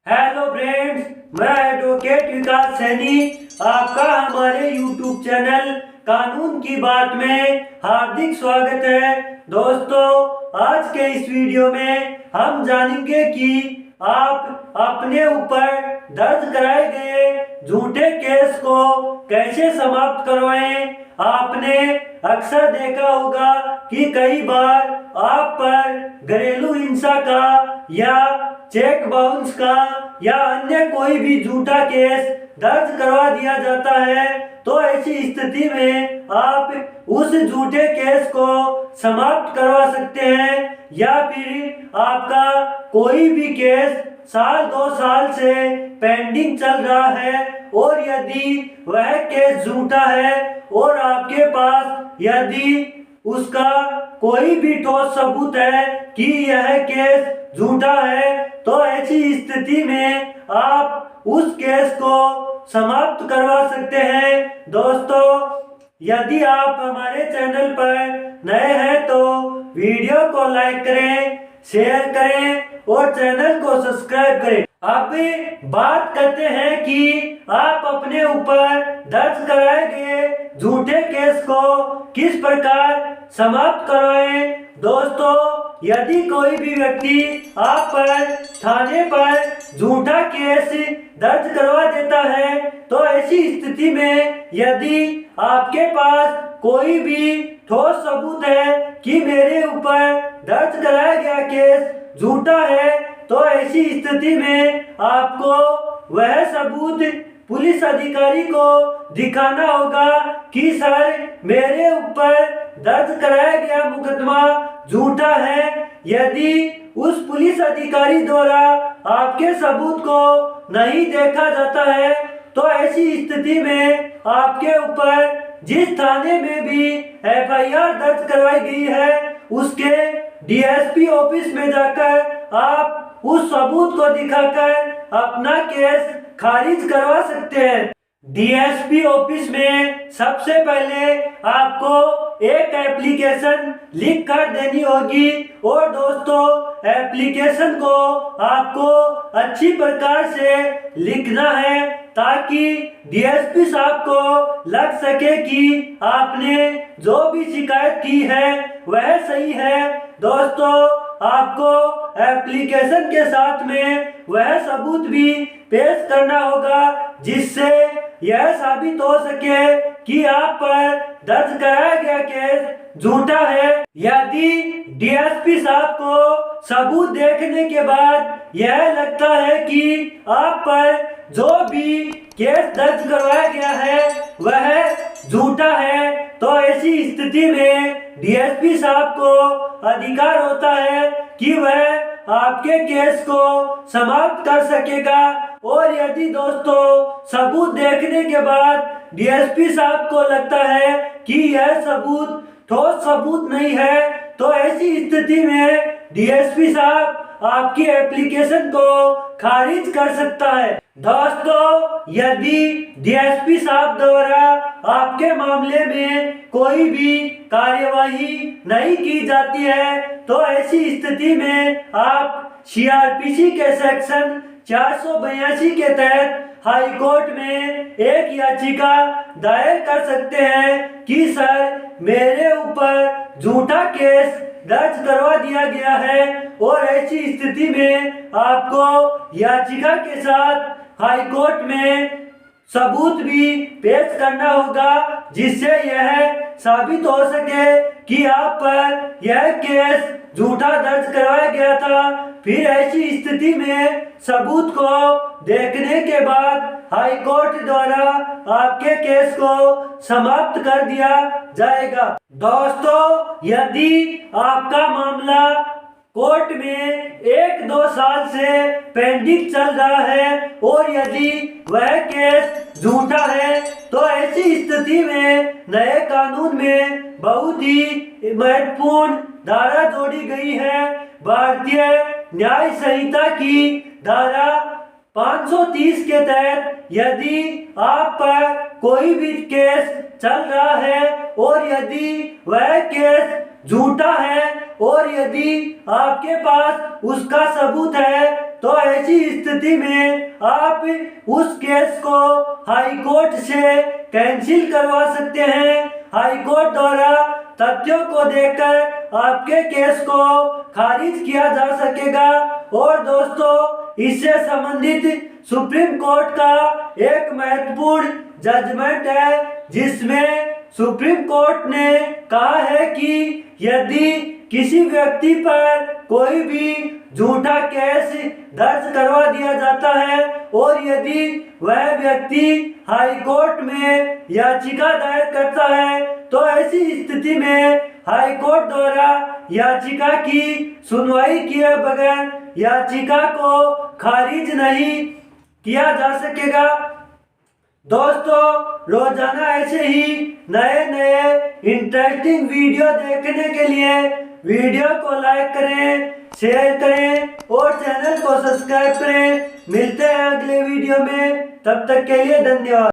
Hello friends, मैं advocate विकास सैनी आपका हमारे यूट्यूब चैनल कानून की बात में हार्दिक स्वागत है। दोस्तों, आज के इस वीडियो में हम जानेंगे कि आप अपने ऊपर दर्ज कराए गए झूठे केस को कैसे समाप्त करवाएं। आपने अक्सर देखा होगा कि कई बार आप पर घरेलू हिंसा का या चेक बाउंस का या अन्य कोई भी झूठा केस दर्ज करवा दिया जाता है, तो ऐसी स्थिति में आप उस झूठे केस को समाप्त करवा सकते हैं। या फिर आपका कोई भी केस साल 2 साल से पेंडिंग चल रहा है और यदि वह केस झूठा है और आपके पास यदि उसका कोई भी ठोस सबूत है कि यह केस झूठा है, तो ऐसी स्थिति में आप उस केस को समाप्त करवा सकते हैं। दोस्तों, यदि आप हमारे चैनल पर नए हैं तो वीडियो को लाइक करें, शेयर करें और चैनल को सब्सक्राइब करें। अब बात करते हैं कि आप अपने ऊपर दर्ज कराए गए झूठे केस को किस प्रकार समाप्त करवाएं। दोस्तों, यदि कोई भी व्यक्ति आप पर थाने पर झूठा केस दर्ज करवा देता है, तो ऐसी स्थिति में यदि आपके पास कोई भी ठोस सबूत है कि मेरे ऊपर दर्ज कराया गया केस झूठा है, तो ऐसी स्थिति में आपको वह सबूत पुलिस अधिकारी को दिखाना होगा कि सर, मेरे ऊपर दर्ज कराया गया मुकदमा झूठा है। यदि उस पुलिस अधिकारी द्वारा आपके सबूत को नहीं देखा जाता है, तो ऐसी स्थिति में आपके ऊपर जिस थाने में भी एफआईआर दर्ज करवाई गई है, उसके डीएसपी ऑफिस में जाकर आप उस सबूत को दिखाकर अपना केस खारिज करवा सकते हैं। डीएसपी ऑफिस में सबसे पहले आपको एक एप्लीकेशन लिख कर देनी होगी और दोस्तों, एप्लीकेशन को आपको अच्छी प्रकार से लिखना है ताकि डीएसपी साहब को लग सके कि आपने जो भी शिकायत की है वह सही है। दोस्तों, आपको एप्लीकेशन के साथ में वह सबूत भी पेश करना होगा जिससे यह साबित हो सके कि आप पर दर्ज कराया गया केस झूठा है। यदि डीएसपी साहब को सबूत देखने के बाद यह लगता है कि आप पर जो भी केस दर्ज करवाया गया है वह झूठा है, तो ऐसी स्थिति में डीएसपी साहब को अधिकार होता है कि वह आपके केस को समाप्त कर सकेगा। और यदि दोस्तों, सबूत देखने के बाद डीएसपी साहब को लगता है कि यह सबूत ठोस सबूत नहीं है, तो ऐसी स्थिति में डीएसपी साहब आपकी एप्लीकेशन को खारिज कर सकता है। दोस्तों, यदि डीएसपी साहब द्वारा आपके मामले में कोई भी कार्यवाही नहीं की जाती है, तो ऐसी स्थिति में आप सीआरपीसी के सेक्शन 482 के तहत हाई कोर्ट में एक याचिका दायर कर सकते हैं कि सर, मेरे ऊपर झूठा केस दर्ज करवा दिया गया है। और ऐसी स्थिति में आपको याचिका के साथ हाई कोर्ट में सबूत भी पेश करना होगा जिससे यह साबित हो सके कि आप पर यह केस झूठा दर्ज करवाया गया था। फिर ऐसी स्थिति में सबूत को देखने के बाद हाई कोर्ट द्वारा आपके केस को समाप्त कर दिया जाएगा। दोस्तों, यदि आपका मामला कोर्ट में 1-2 साल से पेंडिंग चल रहा है और यदि वह केस झूठा है, तो ऐसी स्थिति में नए कानून में बहुत ही महत्वपूर्ण धारा जोड़ी गई है। भारतीय न्याय संहिता की धारा 530 के तहत यदि आप पर कोई भी केस चल रहा है और यदि वह केस झूठा है और यदि आपके पास उसका सबूत है, तो ऐसी स्थिति में आप उस केस को हाई कोर्ट से कैंसिल करवा सकते हैं। हाई कोर्ट द्वारा तथ्यों को देखकर आपके केस को खारिज किया जा सकेगा। और दोस्तों, इससे संबंधित सुप्रीम कोर्ट का एक महत्वपूर्ण जजमेंट है, जिसमें सुप्रीम कोर्ट ने कहा है कि यदि किसी व्यक्ति पर कोई भी झूठा केस दर्ज करवा दिया जाता है और यदि वह व्यक्ति हाई कोर्ट में याचिका दायर करता है, तो ऐसी स्थिति में हाई कोर्ट द्वारा याचिका की सुनवाई किए बगैर याचिका को खारिज नहीं किया जा सकेगा। दोस्तों, रोजाना ऐसे ही नए नए इंटरेस्टिंग वीडियो देखने के लिए वीडियो को लाइक करें, शेयर करें और चैनल को सब्सक्राइब करें। मिलते हैं अगले वीडियो में, तब तक के लिए धन्यवाद।